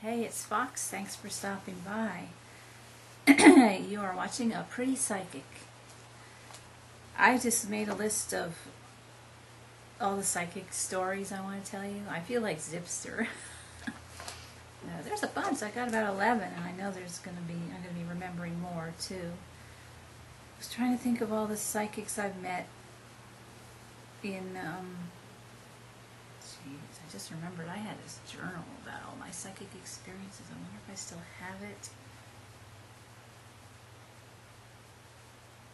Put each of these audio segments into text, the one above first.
Hey, it's Fox. Thanks for stopping by. You are watching A Pretty Psychic. I just made a list of all the psychic stories I want to tell you. I feel like Zipster. There's a bunch. I got about 11, and I know I'm going to be remembering more too. I was trying to think of all the psychics I've met in, I just remembered I had this journal about all my psychic experiences. I wonder if I still have it.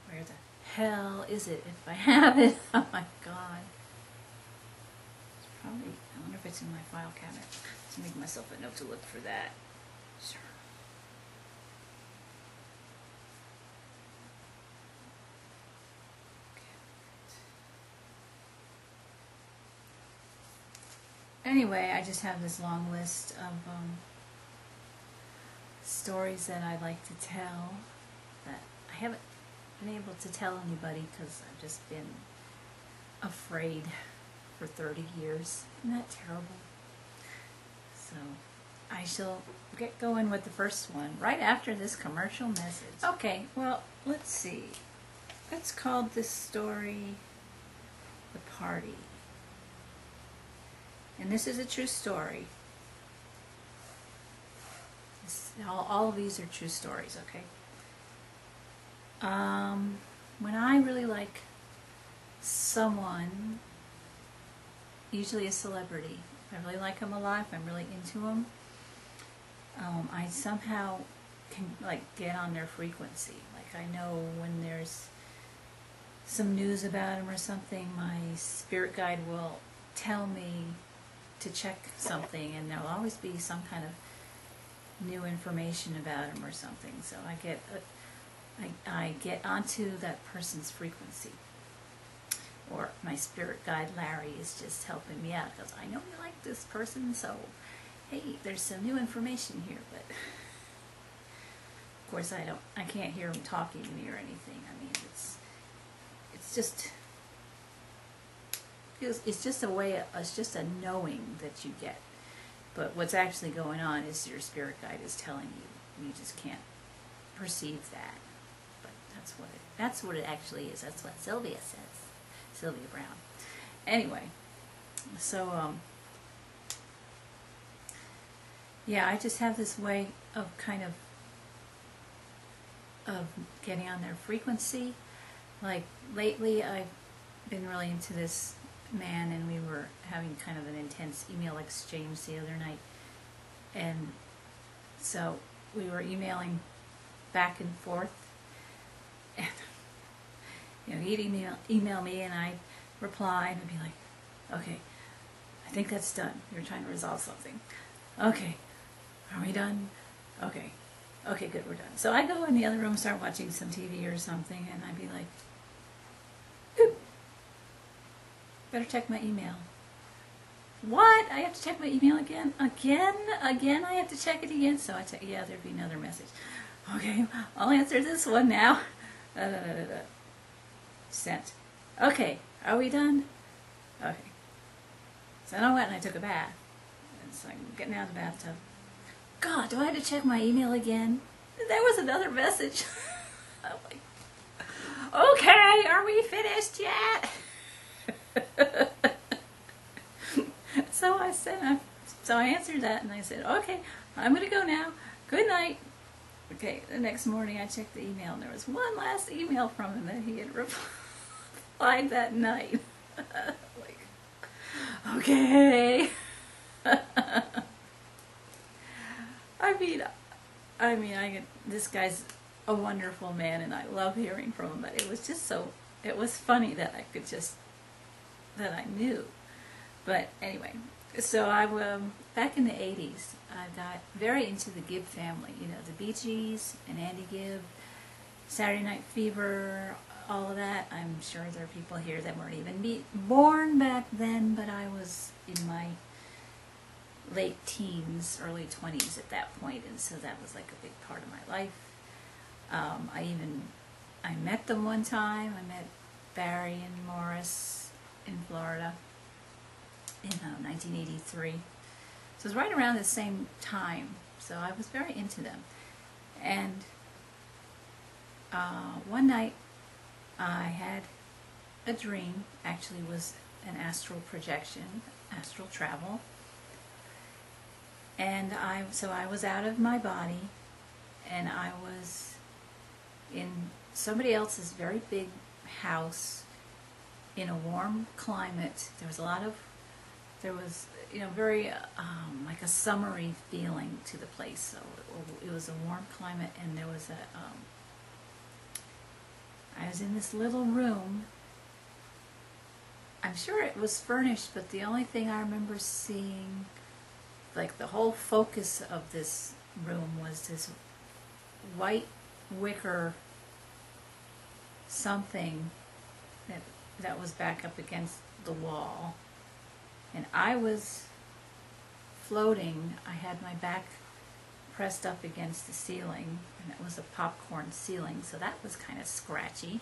Where the hell is it if I have it? Oh my god. It's probably, I wonder if it's in my file cabinet. Let's make myself a note to look for that. Sure. Anyway, I just have this long list of stories that I'd like to tell that I haven't been able to tell anybody because I've just been afraid for 30 years. Isn't that terrible? So I shall get going with the first one right after this commercial message. Okay, well, let's see. Let's call this story The Party. And this is a true story. All of these are true stories, okay? When I really like someone, usually a celebrity, if I really like them a lot, if I'm really into them, I somehow can get on their frequency. Like I know when there's some news about them or something, my spirit guide will tell me to check something, and there'll always be some kind of new information about him or something. So I get onto that person's frequency, or my spirit guide Larry is just helping me out because I know you like this person. So hey, there's some new information here, but of course I can't hear him talking to me or anything. I mean, it's just a way, it's just a knowing that you get. But what's actually going on is your spirit guide is telling you. You just can't perceive that. But that's what it actually is. That's what Sylvia says. Sylvia Brown. Anyway, so yeah, I just have this way of of getting on their frequency. Like lately I've been really into this man, and we were having kind of an intense email exchange the other night, and so we were emailing back and forth, and he'd email me and I'd reply and I'd be like, okay, I think that's done. You're trying to resolve something. Okay, are we done? Okay, good, we're done. So I go in the other room, start watching some TV or something, and I'd be like, better check my email. What? I have to check my email again? Again I have to check it again? So I check, yeah, there'd be another message. Okay, I'll answer this one now. Sent. Okay, are we done? Okay. So I went and I took a bath. And so I'm getting out of the bathtub. God, do I have to check my email again? There was another message. I'm like, okay, are we finished yet? So I answered that, and I said, okay, I'm going to go now. Good night. Okay, the next morning I checked the email, and there was one last email from him that he had replied that night. Like, okay. This guy's a wonderful man, and I love hearing from him, but it was just it was funny that I knew. But anyway, so back in the 80s, I got very into the Gibb family, the Bee Gees and Andy Gibb, Saturday Night Fever, all of that. I'm sure there are people here that weren't even born back then, but I was in my late teens, early 20s at that point, and so that was like a big part of my life. I met them one time. I met Barry and Morris in Florida in 1983. So it was right around the same time. So I was very into them. And one night I had a dream. Actually, it was an astral projection, astral travel. And so I was out of my body, and I was in somebody else's very big house in a warm climate. There was very like a summery feeling to the place. So it was a warm climate, and there was I was in this little room. I'm sure it was furnished, but the only thing I remember seeing, like the whole focus of this room, was this white wicker something that was back up against the wall. And I was floating. I had my back pressed up against the ceiling, and it was a popcorn ceiling, so that was kind of scratchy.